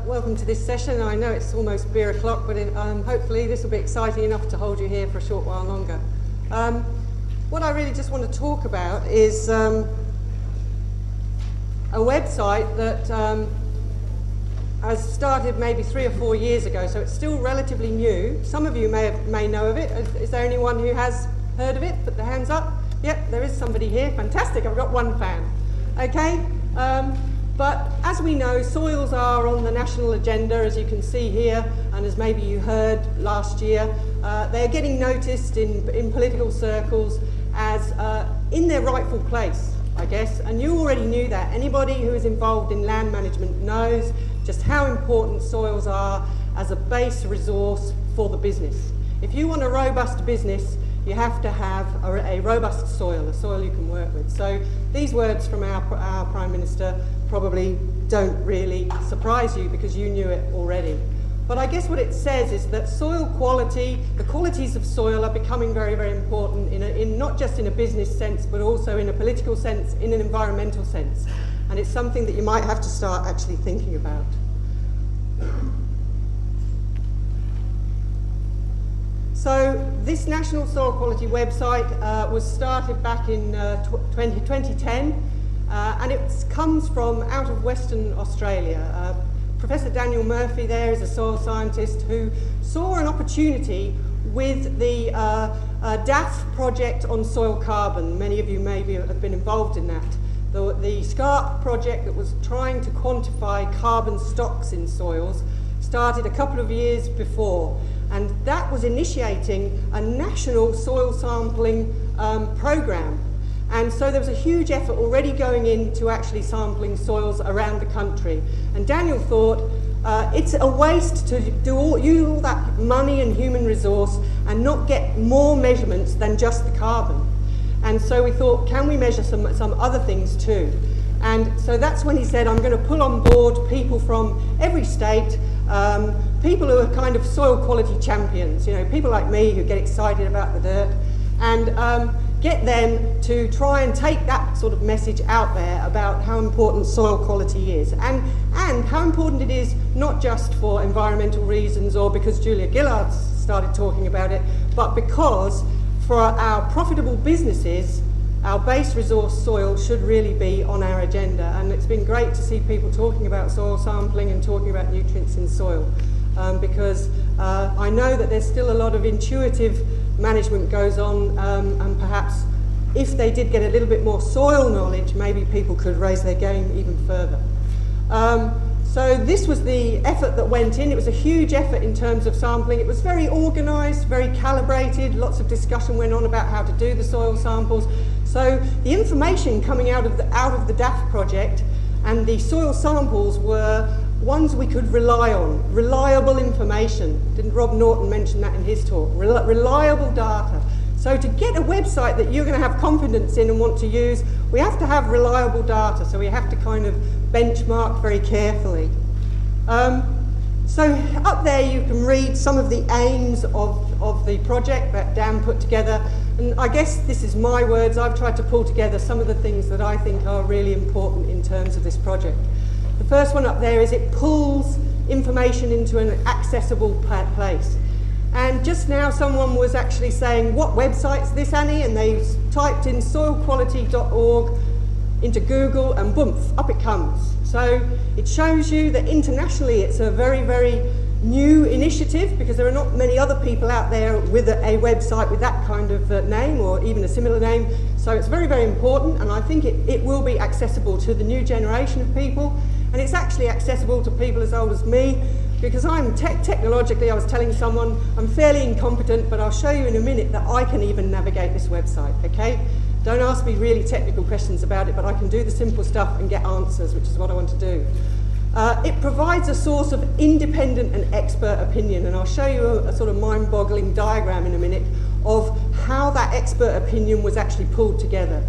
Welcome to this session. I know it's almost beer o'clock, but hopefully this will be exciting enough to hold you here for a short while longer. What I really just want to talk about is a website that has started maybe 3 or 4 years ago, so it's still relatively new. Some of you may know of it. Is there anyone who has heard of it? Put their hands up. Yep, there is somebody here. Fantastic, I've got one fan. Okay. But as we know, soils are on the national agenda, as you can see here, and as maybe you heard last year. They're getting noticed in political circles as in their rightful place, I guess, and you already knew that. Anybody who is involved in land management knows just how important soils are as a base resource for the business. If you want a robust business, you have to have a robust soil, a soil you can work with. So these words from our Prime Minister probably don't really surprise you because you knew it already. But I guess what it says is that soil quality, the qualities of soil are becoming very, very important in not just in a business sense, but also in a political sense, in an environmental sense. And it's something that you might have to start actually thinking about. So this National Soil Quality website was started back in 2010, and it comes from out of Western Australia. Professor Daniel Murphy there is a soil scientist who saw an opportunity with the DAF project on soil carbon. Many of you maybe have been involved in that. The SCARP project that was trying to quantify carbon stocks in soils started a couple of years before, and that was initiating a national soil sampling program. And so there was a huge effort already going into actually sampling soils around the country. And Daniel thought it's a waste to use all that money and human resource and not get more measurements than just the carbon. And so we thought, can we measure some other things too? And so that's when he said, I'm going to pull on board people from every state, people who are kind of soil quality champions, you know, people like me who get excited about the dirt, and get them to try and take that sort of message out there about how important soil quality is, and how important it is not just for environmental reasons or because Julia Gillard started talking about it, but because for our profitable businesses, our base resource soil should really be on our agenda. And it's been great to see people talking about soil sampling and talking about nutrients in soil, because I know that there's still a lot of intuitive management goes on, and perhaps if they did get a little bit more soil knowledge, maybe people could raise their game even further. So this was the effort that went in. It was a huge effort in terms of sampling. It was very organised, very calibrated. Lots of discussion went on about how to do the soil samples. So the information coming out of the DAF project and the soil samples were ones we could rely on, reliable information. Didn't Rob Norton mention that in his talk? Reliable data. So to get a website that you're going to have confidence in and want to use, we have to have reliable data, so we have to kind of benchmark very carefully. So up there you can read some of the aims of the project that Dan put together, and I guess this is my words. I've tried to pull together some of the things that I think are really important in terms of this project. The first one up there is it pulls information into an accessible place. And just now someone was actually saying, what website's this, Annie? And they typed in soilquality.org into Google and boom, up it comes. So it shows you that internationally it's a very, very new initiative, because there are not many other people out there with a website with that kind of name or even a similar name. So it's very, very important, and I think it will be accessible to the new generation of people. And it's actually accessible to people as old as me, because I'm technologically, I was telling someone, I'm fairly incompetent, but I'll show you in a minute that I can even navigate this website, okay? Don't ask me really technical questions about it, but I can do the simple stuff and get answers, which is what I want to do. It provides a source of independent and expert opinion, and I'll show you a sort of mind-boggling diagram in a minute of how that expert opinion was actually pulled together.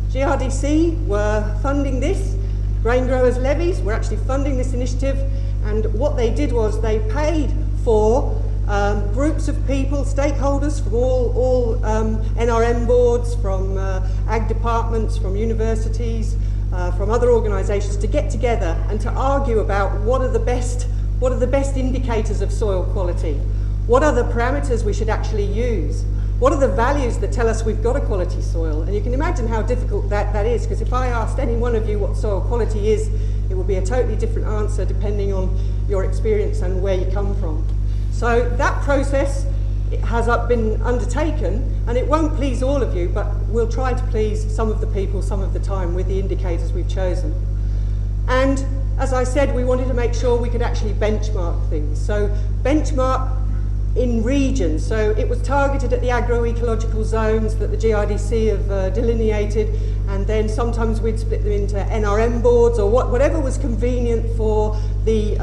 GRDC were funding this, Grain Growers Levies were actually funding this initiative, and what they did was they paid for groups of people, stakeholders from all NRM boards, from ag departments, from universities, from other organisations to get together and to argue about what are the best What are the best indicators of soil quality? What are the parameters we should actually use? What are the values that tell us we've got a quality soil? And you can imagine how difficult that is, because if I asked any one of you what soil quality is, it would be a totally different answer depending on your experience and where you come from. So that process has been undertaken, and it won't please all of you, but we'll try to please some of the people some of the time with the indicators we've chosen. And as I said, we wanted to make sure we could actually benchmark things. So benchmark in regions. So it was targeted at the agroecological zones that the GRDC have delineated, and then sometimes we'd split them into NRM boards or whatever was convenient for the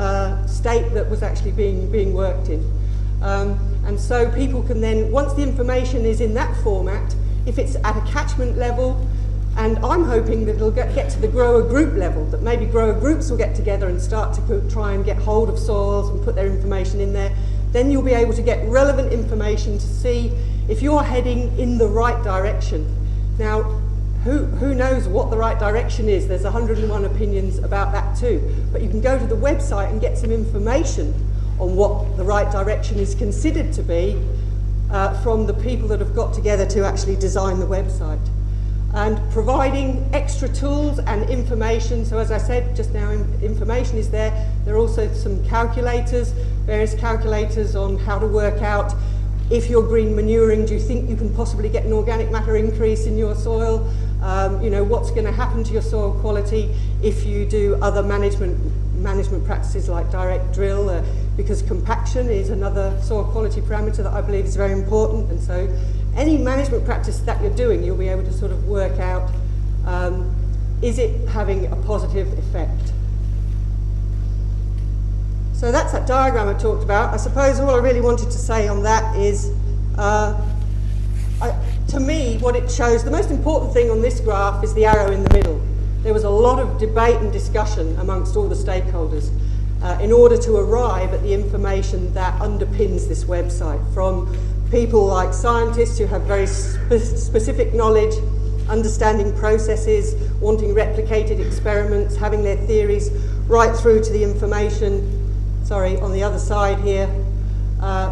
state that was actually being worked in. And so people can then, once the information is in that format, if it's at a catchment level, and I'm hoping that it'll get to the grower group level, that maybe grower groups will get together and start to try and get hold of soils and put their information in there, then you'll be able to get relevant information to see if you're heading in the right direction. Now, who knows what the right direction is? There's 101 opinions about that too. But you can go to the website and get some information on what the right direction is considered to be from the people that have got together to actually design the website. And providing extra tools and information. So as I said just now, information is there. There are also some calculators, various calculators on how to work out if you're green manuring, do you think you can possibly get an organic matter increase in your soil? You know, what's going to happen to your soil quality if you do other management practices like direct drill, because compaction is another soil quality parameter that I believe is very important. And so any management practice that you're doing, you'll be able to sort of work out, is it having a positive effect? So that's that diagram I talked about. I suppose all I really wanted to say on that is, to me, what it shows, the most important thing on this graph is the arrow in the middle. There was a lot of debate and discussion amongst all the stakeholders in order to arrive at the information that underpins this website, from people like scientists who have very specific knowledge, understanding processes, wanting replicated experiments, having their theories, right through to the information, on the other side here,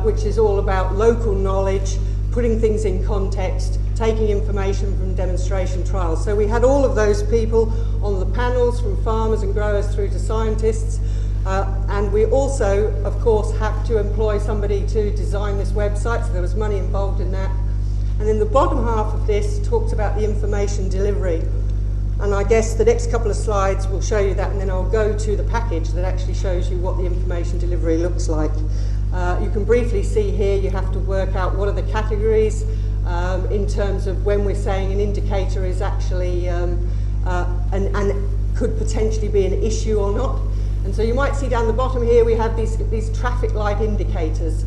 which is all about local knowledge, putting things in context, taking information from demonstration trials. So we had all of those people on the panels, from farmers and growers through to scientists, and we also, of course, have to employ somebody to design this website, so there was money involved in that. And then the bottom half of this talks about the information delivery. And I guess the next couple of slides will show you that, and then I'll go to the package that actually shows you what the information delivery looks like. You can briefly see here you have to work out what are the categories in terms of when we're saying an indicator is actually and could potentially be an issue or not. And so you might see down the bottom here we have these traffic light indicators.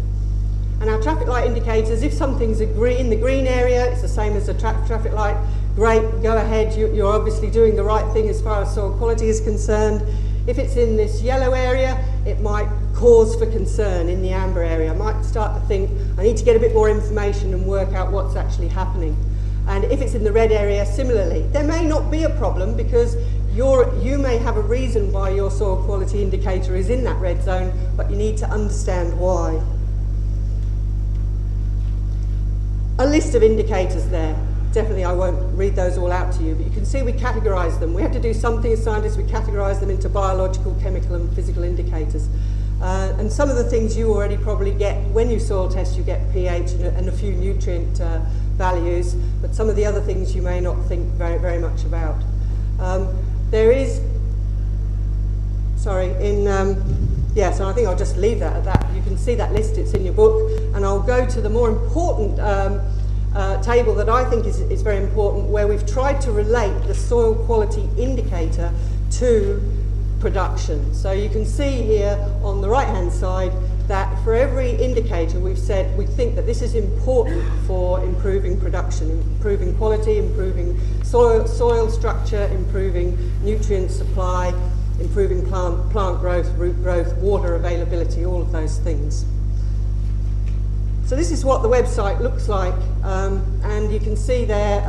And our traffic light indicators, if something's in the green area, it's the same as a traffic light. Great, go ahead, you're obviously doing the right thing as far as soil quality is concerned. If it's in this yellow area, it might cause for concern. In the amber area, I might start to think, I need to get a bit more information and work out what's actually happening. And if it's in the red area, similarly, there may not be a problem because you may have a reason why your soil quality indicator is in that red zone, but you need to understand why. A list of indicators there. Definitely I won't read those all out to you, but you can see we categorise them. We have to do something as scientists, we categorise them into biological, chemical and physical indicators. And some of the things you already probably get when you soil test, you get pH and a few nutrient values, but some of the other things you may not think very, very much about. There is, yes, and I think I'll just leave that at that. You can see that list, it's in your book, and I'll go to the more important table that I think is very important, where we've tried to relate the soil quality indicator to production. So you can see here on the right hand side that for every indicator we've said we think that this is important for improving production, improving quality, improving soil structure, improving nutrient supply, improving plant growth, root growth, water availability, all of those things. So this is what the website looks like, and you can see there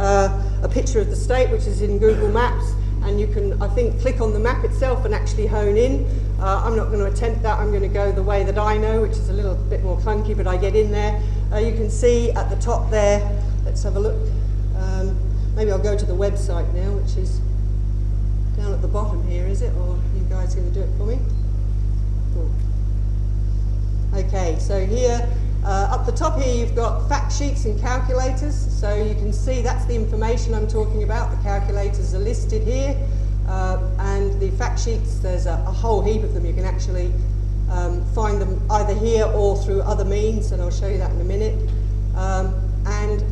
a picture of the state, which is in Google Maps. and you can, I think, click on the map itself and actually hone in. I'm not going to attempt that. I'm going to go the way that I know, which is a little bit more clunky, but I get in there. You can see at the top there, let's have a look. Maybe I'll go to the website now, which is down at the bottom here, is it? Or are you guys going to do it for me? Cool. Okay, so here, up the top here, you've got fact sheets and calculators. So you can see that's the information I'm talking about. The calculators are listed here. And the fact sheets, there's a whole heap of them. You can actually find them either here or through other means, and I'll show you that in a minute. And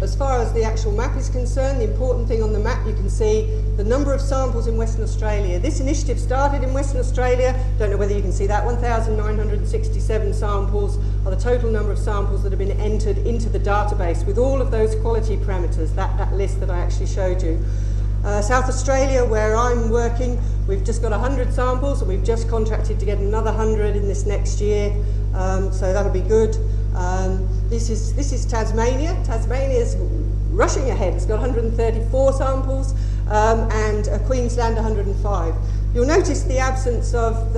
as far as the actual map is concerned, the important thing on the map, you can see the number of samples in Western Australia. This initiative started in Western Australia. Don't know whether you can see that. 1,967 samples are the total number of samples that have been entered into the database with all of those quality parameters, that list that I actually showed you. South Australia, where I'm working, we've just got 100 samples, and we've just contracted to get another 100 in this next year, so that'll be good. This is Tasmania. Tasmania's rushing ahead. It's got 134 samples, and Queensland 105. You'll notice the absence of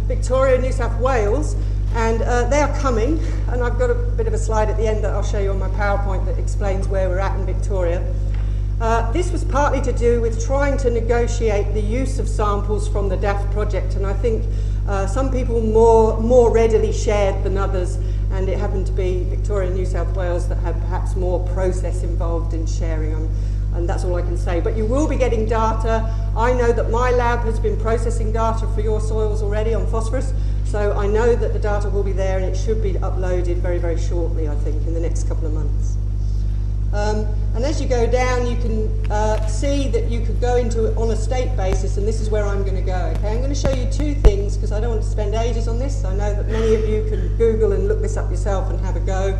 Victoria and New South Wales, and they are coming, and I've got a bit of a slide at the end that I'll show you on my PowerPoint that explains where we're at in Victoria. This was partly to do with trying to negotiate the use of samples from the DAF project, and I think some people more readily shared than others, and it happened to be Victoria and New South Wales that had perhaps more process involved in sharing them, and that's all I can say. But you will be getting data. I know that my lab has been processing data for your soils already on phosphorus, so I know that the data will be there, and it should be uploaded very, very shortly, I think, in the next couple of months. And as you go down, you can see that you could go into it on a state basis, and this is where I'm going to go. Okay, I'm going to show you two things because I don't want to spend ages on this. I know that many of you can Google and look this up yourself and have a go.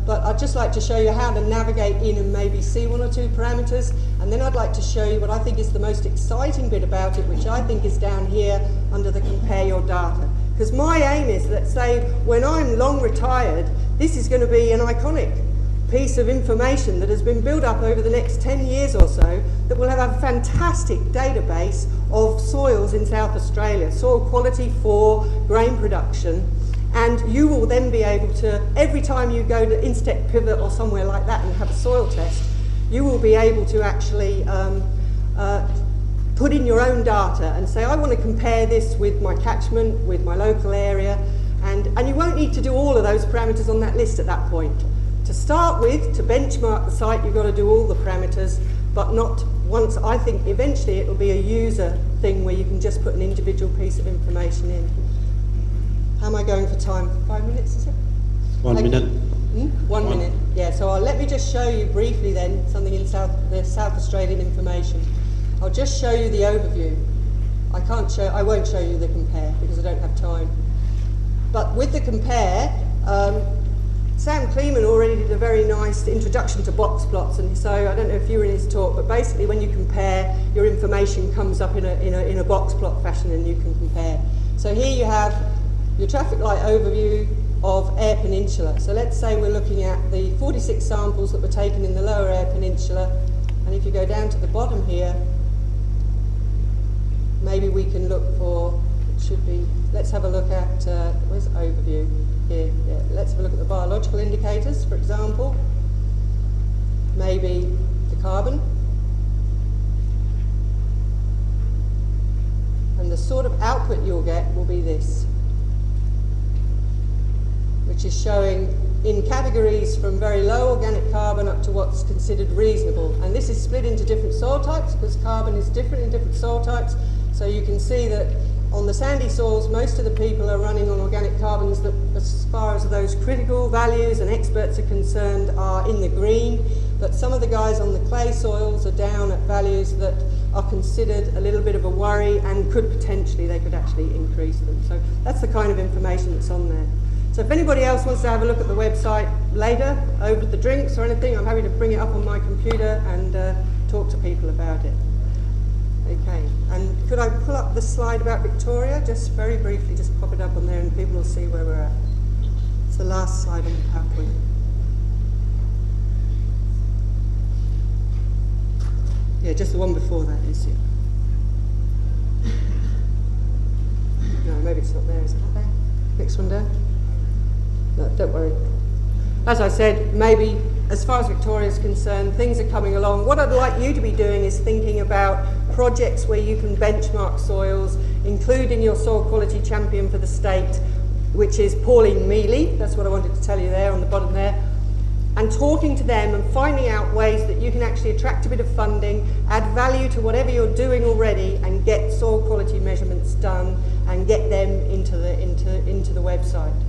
But I'd just like to show you how to navigate in and maybe see one or two parameters, and then I'd like to show you what I think is the most exciting bit about it, which I think is down here under the compare your data. Because my aim is that, say, when I'm long retired, this is going to be an iconic piece of information that has been built up over the next 10 years or so that will have a fantastic database of soils in South Australia, soil quality for grain production, and you will then be able to, every time you go to Instec Pivot or somewhere like that and have a soil test, you will be able to actually put in your own data and say, I want to compare this with my catchment, with my local area, and you won't need to do all of those parameters on that list at that point. To start with, to benchmark the site, you've got to do all the parameters, but not once. I think eventually it will be a user thing where you can just put an individual piece of information in. How am I going for time? 5 minutes, is it? 1 minute. 1 minute, yeah. So let me just show you briefly then something in the South Australian information. I'll just show you the overview. I won't show you the compare because I don't have time. But with the compare, Sam Kleeman already did a very nice introduction to box plots, and so I don't know if you were in his talk, but basically when you compare, your information comes up in a box plot fashion and you can compare. So here you have your traffic light overview of Eyre Peninsula. So let's say we're looking at the 46 samples that were taken in the lower Eyre Peninsula, and if you go down to the bottom here, maybe we can look for, it should be, let's have a look at, where's overview? Here, yeah. Let's have a look at the biological indicators, for example. Maybe the carbon. And the sort of output you'll get will be this, which is showing in categories from very low organic carbon up to what's considered reasonable. And this is split into different soil types because carbon is different in different soil types. So you can see that on the sandy soils, most of the people are running on organic carbons that, as far as those critical values and experts are concerned, are in the green. But some of the guys on the clay soils are down at values that are considered a little bit of a worry and could potentially, they could actually increase them. So that's the kind of information that's on there. So if anybody else wants to have a look at the website later, over the drinks or anything, I'm happy to bring it up on my computer and talk to people about it. Okay, and could I pull up the slide about Victoria? Just very briefly, just pop it up on there and people will see where we're at. It's the last slide on the PowerPoint. Yeah, just the one before that is, yeah. No, maybe it's not there. Is it not there? Next one down? No, don't worry. As I said, maybe as far as Victoria is concerned, things are coming along. What I'd like you to be doing is thinking about projects where you can benchmark soils, including your soil quality champion for the state, which is Pauline Mealy. That's what I wanted to tell you there on the bottom there. And talking to them and finding out ways that you can actually attract a bit of funding, add value to whatever you're doing already, and get soil quality measurements done and get them into the website.